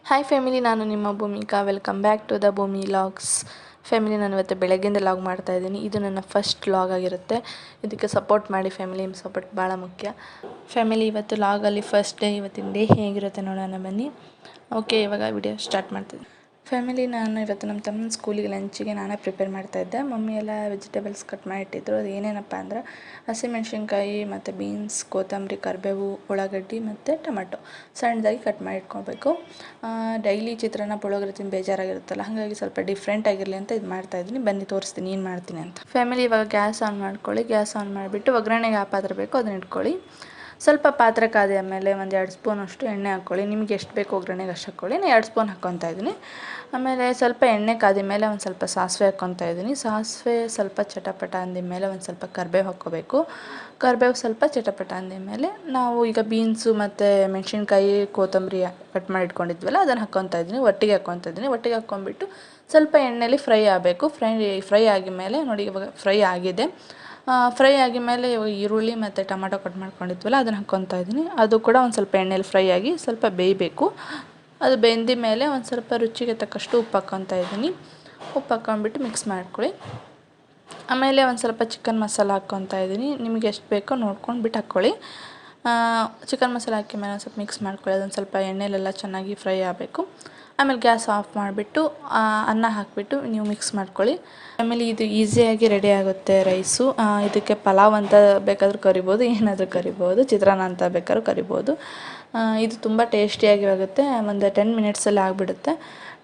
Hi family, ನಾನು ನಿಮ್ಮ Bhoomika. Welcome back to the Bhoomi logs. Family, ನಾನು ಇವತ್ತು ಬೆಳಗ್ಗೆಯಿಂದ ಲಾಗ್ ಮಾಡ್ತಾಯಿದ್ದೀನಿ. ಇದು ನನ್ನ ಫಸ್ಟ್ ಲಾಗ್ ಆಗಿರುತ್ತೆ. ಇದಕ್ಕೆ ಸಪೋರ್ಟ್ ಮಾಡಿ ಫ್ಯಾಮಿಲಿ, ನಿಮ್ಮ ಸಪೋರ್ಟ್ ಭಾಳ ಮುಖ್ಯ. ಫ್ಯಾಮಿಲಿ, ಇವತ್ತು ಲಾಗಲ್ಲಿ ಫಸ್ಟ್ ಡೇ. ಇವತ್ತಿನ ಡೇ ಹೇಗಿರುತ್ತೆ ನೋಡೋಣ ಬನ್ನಿ. ಓಕೆ, ಇವಾಗ ವಿಡಿಯೋ ಸ್ಟಾರ್ಟ್ ಮಾಡ್ತಿದ್ದೀನಿ. ಫ್ಯಾಮಿಲಿ, ನಾನು ಇವತ್ತು ನಮ್ಮ ತಮ್ಮನ ಸ್ಕೂಲಿಗೆ ಲಂಚಿಗೆ ನಾನೇ ಪ್ರಿಪೇರ್ ಮಾಡ್ತಾಯಿದ್ದೆ. ಮಮ್ಮಿ ಎಲ್ಲ ವೆಜಿಟೇಬಲ್ಸ್ ಕಟ್ ಮಾಡಿಟ್ಟಿದ್ರು. ಅದು ಏನೇನಪ್ಪ ಅಂದ್ರೆ ಹಸಿಮೆಣ್ಸಿನ್ಕಾಯಿ ಮತ್ತು ಬೀನ್ಸ್, ಕೊತ್ತಂಬರಿ, ಕರಿಬೇವು, ಉಳ್ಳಾಗಡ್ಡಿ ಮತ್ತು ಟೊಮೆಟೊ ಸಣ್ಣದಾಗಿ ಕಟ್ ಮಾಡಿ ಇಟ್ಕೊಬೇಕು. ಡೈಲಿ ಚಿತ್ರಾನ್ನ ಪುಳಿಯೋಗರೆ ತಿಂದು ಬೇಜಾರಾಗಿರುತ್ತಲ್ಲ, ಹಾಗಾಗಿ ಸ್ವಲ್ಪ ಡಿಫ್ರೆಂಟ್ ಆಗಿರಲಿ ಅಂತ ಇದು ಮಾಡ್ತಾಯಿದ್ದೀನಿ. ಬನ್ನಿ ತೋರಿಸ್ತೀನಿ ಏನು ಮಾಡ್ತೀನಿ ಅಂತ. ಫ್ಯಾಮಿಲಿ, ಇವಾಗ ಗ್ಯಾಸ್ ಆನ್ ಮಾಡ್ಕೊಳ್ಳಿ. ಗ್ಯಾಸ್ ಆನ್ ಮಾಡಿಬಿಟ್ಟು ಒಗ್ಗರಣೆಗೆ ಆ ಪಾತ್ರೆ ಬೇಕು ಅದನ್ನ ಇಟ್ಕೊಳ್ಳಿ. ಸ್ವಲ್ಪ ಪಾತ್ರೆ ಕಾದ ಆಮೇಲೆ ಒಂದು 2 ಸ್ಪೂನಷ್ಟು ಎಣ್ಣೆ ಹಾಕ್ಕೊಳ್ಳಿ. ನಿಮಗೆ ಎಷ್ಟು ಬೇಕು ಒಗ್ಗರಣೆಗೆ ಅಷ್ಟು ಹಾಕ್ಕೊಳ್ಳಿ. ನಾನು 2 ಸ್ಪೂನ್ ಹಾಕ್ಕೊತಾ ಇದ್ದೀನಿ. ಆಮೇಲೆ ಸ್ವಲ್ಪ ಎಣ್ಣೆ ಕಾದ ಮೇಲೆ ಒಂದು ಸ್ವಲ್ಪ ಸಾಸಿವೆ ಹಾಕ್ಕೊತಾ ಇದ್ದೀನಿ. ಸಾಸಿವೆ ಸ್ವಲ್ಪ ಚಟಪಟ ಅಂದಿದ್ಮೇಲೆ ಒಂದು ಸ್ವಲ್ಪ ಕರಿಬೇವು ಹಾಕ್ಕೋಬೇಕು. ಕರಿಬೇವು ಸ್ವಲ್ಪ ಚಟಪಟ ಅಂದಿದ್ಮೇಲೆ ನಾವು ಈಗ ಬೀನ್ಸು ಮತ್ತು ಮೆಣಸಿನ್ಕಾಯಿ, ಕೊತ್ತಂಬರಿ ಕಟ್ ಮಾಡಿ ಇಟ್ಕೊಂಡಿದ್ವಲ್ಲ ಅದನ್ನು ಹಾಕ್ಕೊತಾ ಇದ್ದೀನಿ. ಒಟ್ಟಿಗೆ ಹಾಕ್ಕೊತಾ ಇದ್ದೀನಿ. ಒಟ್ಟಿಗೆ ಹಾಕ್ಕೊಂಬಿಟ್ಟು ಸ್ವಲ್ಪ ಎಣ್ಣೆಲಿ ಫ್ರೈ ಆಗಬೇಕು. ಫ್ರೈ ಆಗಿದ ಮೇಲೆ ನೋಡಿ, ಇವಾಗ ಫ್ರೈ ಆಗಿದೆ. ಫ್ರೈ ಆಗಿದ ಮೇಲೆ ಇವಾಗ ಈರುಳ್ಳಿ ಮತ್ತು ಟೊಮೆಟೊ ಕಟ್ ಮಾಡ್ಕೊಂಡಿದ್ವಲ್ಲ ಅದನ್ನು ಹಾಕ್ಕೊತಾ ಇದ್ದೀನಿ. ಅದು ಕೂಡ ಒಂದು ಸ್ವಲ್ಪ ಎಣ್ಣೆಲಿ ಫ್ರೈ ಆಗಿ ಸ್ವಲ್ಪ ಬೇಯಬೇಕು. ಅದು ಬೆಂದ ಮೇಲೆ ಒಂದು ಸ್ವಲ್ಪ ರುಚಿಗೆ ತಕ್ಕಷ್ಟು ಉಪ್ಪು ಹಾಕ್ಕೊತಾ ಇದ್ದೀನಿ. ಉಪ್ಪು ಹಾಕ್ಕೊಂಬಿಟ್ಟು ಮಿಕ್ಸ್ ಮಾಡ್ಕೊಳ್ಳಿ. ಆಮೇಲೆ ಒಂದು ಸ್ವಲ್ಪ ಚಿಕನ್ ಮಸಾಲ ಹಾಕ್ಕೊತಾ ಇದ್ದೀನಿ. ನಿಮಗೆ ಎಷ್ಟು ಬೇಕೋ ನೋಡ್ಕೊಂಡು ಬಿಟ್ಟು ಹಾಕ್ಕೊಳ್ಳಿ. ಚಿಕನ್ ಮಸಾಲ ಹಾಕಿ ಮೇಲೆ ಒಂದು ಸ್ವಲ್ಪ ಮಿಕ್ಸ್ ಮಾಡ್ಕೊಳ್ಳಿ. ಅದೊಂದು ಸ್ವಲ್ಪ ಎಣ್ಣೆಲೆಲ್ಲ ಚೆನ್ನಾಗಿ ಫ್ರೈ ಆಗಬೇಕು. ಆಮೇಲೆ ಗ್ಯಾಸ್ ಆಫ್ ಮಾಡಿಬಿಟ್ಟು ಅನ್ನ ಹಾಕಿಬಿಟ್ಟು ನೀವು ಮಿಕ್ಸ್ ಮಾಡ್ಕೊಳ್ಳಿ. ಆಮೇಲೆ ಇದು ಈಸಿಯಾಗಿ ರೆಡಿ ಆಗುತ್ತೆ ರೈಸು. ಇದಕ್ಕೆ ಪಲಾವ್ ಅಂತ ಬೇಕಾದರೂ ಕರಿಬೋದು, ಏನಾದರೂ ಕರಿಬೋದು, ಚಿತ್ರಾನ್ನ ಅಂತ ಬೇಕಾದ್ರೂ ಕರಿಬೋದು. ಇದು ತುಂಬ ಟೇಸ್ಟಿಯಾಗಿ ಆಗುತ್ತೆ. ಒಂದು 10 ಮಿನಿಟ್ಸಲ್ಲಿ ಆಗಿಬಿಡುತ್ತೆ.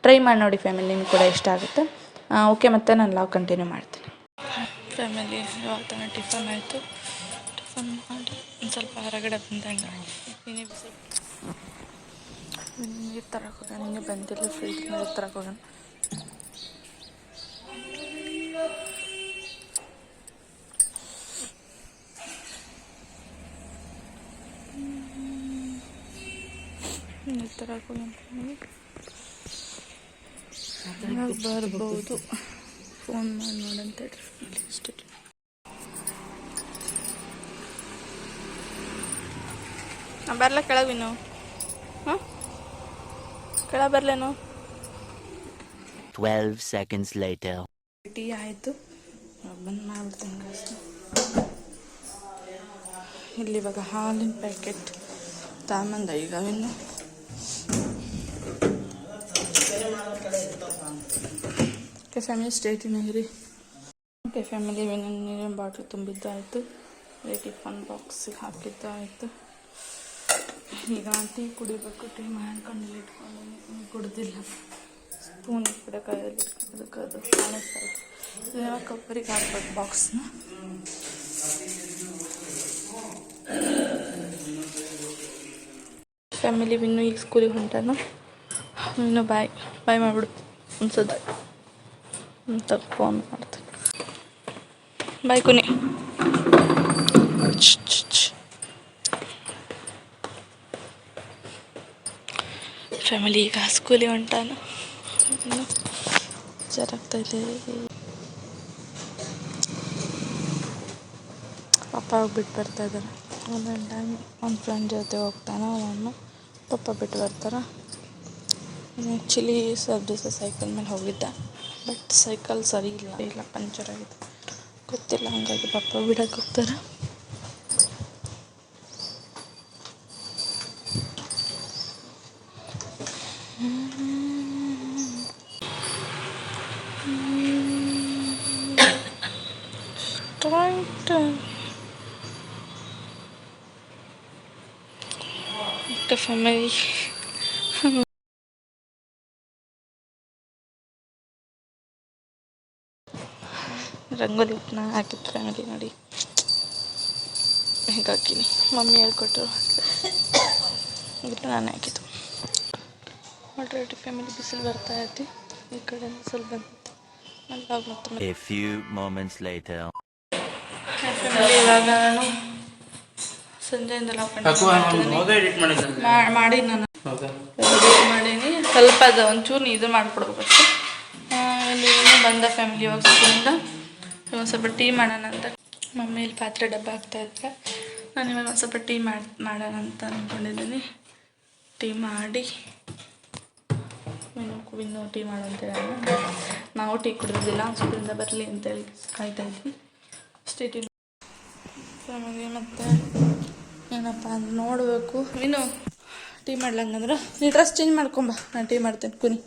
ಟ್ರೈ ಮಾಡಿ ನೋಡಿ ಫ್ಯಾಮಿಲಿ, ನಿಮ್ಗೆ ಕೂಡ ಇಷ್ಟ ಆಗುತ್ತೆ. ಓಕೆ, ಮತ್ತೆ ನಾನು ಲಾಗ್ ಕಂಟಿನ್ಯೂ ಮಾಡ್ತೀನಿ. ಫ್ಯಾಮಿಲಿ, ಇವಾಗ ತಾನೇ ಟಿಫನ್ ಆಯಿತು. ಟಿಫನ್ ಮಾಡಿ ಒಂದು ಸ್ವಲ್ಪ ಹೊರಗಡೆ ಬಂದಂಗೆ ನೀರು ತರಕ್ಕೆ ಹೋಗೋಣ. ನಿನ್ನೆ ಬಂದಿಲ್ಲ, ಫ್ರಿಜ್ ನೀರು ತರಕ್ಕೆ ಹೋಗೋಣ. ನೀರು ತರಕ್ಕೆ ಹೋಗೋಣ. ಬರ್ಬೋದು, ಫೋನ್ ಮಾಡಿ ನೋಡಂತ ಹೇಳ್ರಿ. ಅಷ್ಟೇ. ಬರಲ ಕೆಳಗಿನ್ನು? ಹಾಂ, ಕೆಳ ಬರಲೇನು? 12 seconds later. ಟೀ ಆಯಿತು, ಬಂದು ಮಾಡ್ಬಿಡ್ತೀನಿ ಗ್ಯಾಸ್. ಇಲ್ಲಿ ಇವಾಗ ಹಾಲಿನ ಪ್ಯಾಕೆಟ್ ತಾಂಬಂದ. ಈಗ ಇನ್ನು ಓಕೆ ಫ್ಯಾಮಿಲಿ, ಸ್ಟೇಟಿನಾಗಿರಿ. ಓಕೆ ಫ್ಯಾಮಿಲಿ, ನೀರಿನ ಬಾಟ್ಲ್ ತುಂಬಿದ್ದಾಯಿತು. ಟಿಫನ್ ಬಾಕ್ಸಿಗೆ ಹಾಕಿದ್ದಾಯಿತು. ಈಗ ಟೀ ಕುಡಿಬೇಕು. ಟೀ ಮಾಡ್ಕೊಂಡು ಇಟ್ಕೊಂಡು ಕುಡ್ದಿಲ್ಲ. ಸ್ಪೂನ್ ಈ ಕಡೆ ಕೈಯಲ್ಲಿ ಇಟ್ಕೊಳ್ಳೋದಕ್ಕೆ ಅದು ಕಾಣಿಸ್ತಾ ಇತ್ತು. ಏನೋ ಕಪ್ಪರಿಗೆ ಹಾಕ್ಬೇಕು ಬಾಕ್ಸ್ನ. ಫ್ಯಾಮಿಲಿ, ಇನ್ನೂ ಈಗ ಸ್ಕೂಲಿಗೆ ಹೊಂಟಾನು. ಇನ್ನು ಬಾಯ್ ಮಾಡಿಬಿಡು ಅನ್ಸೋದು ಅಂತ ಫೋನ್ ಮಾಡ್ತೀನಿ. ಬಾಯ್ ಕುನಿ. ಫ್ಯಾಮಿಲಿ, ಈಗ ಸ್ಕೂಲಿಗೆ ಹೊಂಟಾನು. ಇನ್ನು ಬೇಜಾರಾಗ್ತಾಯಿದೆ. ಪಪ್ಪ ಹೋಗ್ಬಿಟ್ಟು ಬರ್ತಾಯಿದ್ದಾರೆ. ಒಂದೊಂದು ಟೈಮ್ ಒಂದು ಫ್ರೆಂಡ್ ಜೊತೆ ಹೋಗ್ತಾನೆ, ಅವನು ಪಪ್ಪ ಬಿಟ್ಟು ಬರ್ತಾರೆ. ಆ್ಯಕ್ಚುಲಿ ಸ್ವಲ್ಪ ದಿವಸ ಸೈಕಲ್ ಮೇಲೆ ಹೋಗಿದ್ದ, ಬಟ್ ಸೈಕಲ್ ಸರಿ ಇಲ್ಲ, ಪಂಚರ್ ಆಗಿದೆ. ಗೊತ್ತಿಲ್ಲ, ಹಂಗಾಗಿ ಪಪ್ಪ ಬಿಡಕ್ಕೆ ಹೋಗ್ತಾರೆ. ಓಕೆ ಫ್ಯಾಮಿಲಿ, ರಂಗೋಲಿ ಹಾಕಿತ್ತು ಫ್ಯಾಮಿಲಿ. ನೋಡಿ ಹೇಗೆ ಹಾಕೀನಿ. ಮಮ್ಮಿ ಹೇಳ್ಕೊಟ್ರು, ನಾನೇ ಹಾಕಿದ್ದು. ಆಲ್ರೆಡಿ ಫ್ಯಾಮಿಲಿ ಬಿಸಿಲು ಬರ್ತಾ ಇತ್ತು. ಈ ಕಡೆ ಸ್ವಲ್ಪ ಬಂದಿತ್ತು. A few moments later. Family, ಇವಾಗ ನಾನು ಸಂಜೆಯಿಂದ ಮಾಡಿ ನಾನು ಮಾಡೀನಿ. ಸ್ವಲ್ಪ ಅದು ಒಂಚೂರು ಇದು ಮಾಡಿಕೊಡ್ಬೇಕು ಅಷ್ಟೇ. ಇಲ್ಲಿ ಬಂದ ಫ್ಯಾಮಿಲಿ ಇವಾಗ ಸ್ಕೂಲಿಂದ. ಇವಾಗ ಸ್ವಲ್ಪ ಟೀ ಮಾಡೋಣ ಅಂತ ಮಮ್ಮಿ ಇಲ್ಲಿ ಪಾತ್ರೆ ಡಬ್ಬ ಹಾಕ್ತಾಯಿದ್ರೆ, ನಾನು ಇವಾಗ ಒಂದು ಸ್ವಲ್ಪ ಟೀ ಮಾಡೋಣ ಅಂತ ಅಂದ್ಕೊಂಡಿದ್ದೀನಿ. ಟೀ ಮಾಡಿ ಮಾಡಬೇಕು, ಇನ್ನೂ ಟೀ ಮಾಡು ಅಂತೇಳಿ ನಾವು ಟೀ ಕುಡಿಯೋದಿಲ್ಲ, ಸ್ಕೂಲಿಂದ ಬರಲಿ ಅಂತೇಳಿ ಕಾಯ್ತಾ ಇದ್ವಿ ಅಷ್ಟೇ. ಟೀ ಫ್ಯಾಮಿಲಿ ಮತ್ತು ಏನಪ್ಪ ಅಂದ್ರೆ ನೋಡಬೇಕು. ನೀನು ಟೀ ಮಾಡ್ಲಂಗಂದ್ರೆ ನೀ ಡ್ರೆಸ್ ಚೇಂಜ್ ಮಾಡ್ಕೊಂಬ, ನಾನು ಟೀ ಮಾಡ್ತೇನೆ ಕುನಿ.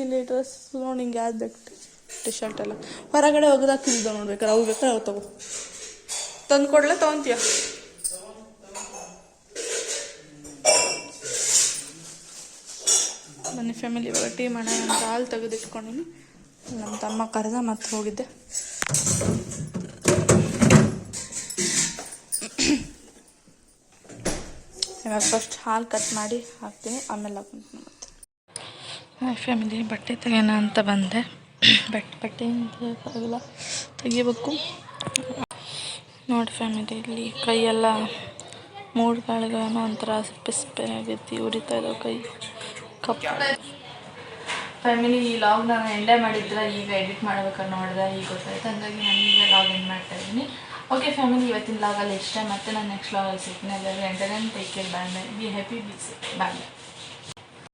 ಇಲ್ಲಿ ಡ್ರೆಸ್ ನೋಡಿ ಹಿಂಗೆ ಯಾವ್ದು ಬೇಕು ಟಿ ಶರ್ಟ್ ಎಲ್ಲ ಹೊರಗಡೆ ಒಗ್ದಾಕಿದ್ದು ನೋಡ್ಬೇಕಾರೆ ಅವು ಬೇಕಾರೆ ಅವು ತಗೋ. ತಂದು ಕೊಡ್ಲೆ ತೊಗೊತೀಯ? ಬನ್ನಿ ಫ್ಯಾಮಿಲಿ, ಇವಾಗ ಟೀ ಮಾಡೋಣ ಅಂತ ಹಾಲು ತೆಗೆದಿಟ್ಕೊಂಡಿನಿ. ನಮ್ಮ ತಮ್ಮ ಕರೆದ ಮತ್ತೆ ಹೋಗಿದ್ದೆ. ಇವಾಗ ಫಸ್ಟ್ ಹಾಲು ಕಟ್ ಮಾಡಿ ಹಾಕ್ತೀನಿ, ಆಮೇಲೆ ಹಾಕ್ತೀನಿ ಮತ್ತೆ. ಫ್ಯಾಮಿಲಿ ಬಟ್ಟೆ ತೆಗೆಯೋಣ ಅಂತ ಬಂದೆ. ಬಟ್ಟೆಯಿಂದ ಆಗಿಲ್ಲ, ತೆಗಿಬೇಕು ನೋಡಿ ಫ್ಯಾಮಿಲಿ. ಇಲ್ಲಿ ಕೈಯೆಲ್ಲ ಮೂಡ್ಗಳಿಗೇನೋ ಒಂಥರ ಸಿಪ್ಪೆ ಆಗೈತಿ, ಉರಿತಾ ಇದ್ದಾವೆ ಕೈ ಕಪ್ಪು. ಫ್ಯಾಮಿಲಿ ಈ ಲಾಗ್ ನಾನು ಎಂಡೇ ಮಾಡಿದ್ರೆ ಈಗ ಎಡಿಟ್ ಮಾಡ್ಬೇಕಾದ್ರೆ ನೋಡಿದೆ, ಈಗ ಗೊತ್ತಾಯ್ತು. ಹಾಗಾಗಿ ನಾನು ಈಗ ಲಾಗ್ ಎಂಡ್ ಮಾಡ್ತಾಯಿದ್ದೀನಿ. ಓಕೆ ಫ್ಯಾಮಿಲಿ, ಇವತ್ತಿನ ಲಾಗಲ್ಲಿ ಇಷ್ಟ. ಮತ್ತೆ ನಾನು ನೆಕ್ಸ್ಟ್ ಲಾಗಲ್ಲಿ ಸಿಗ್ತೀನಿ. ಎಲ್ಲರೂ entertain, take care, bye bye, be happy, be safe, bye bye.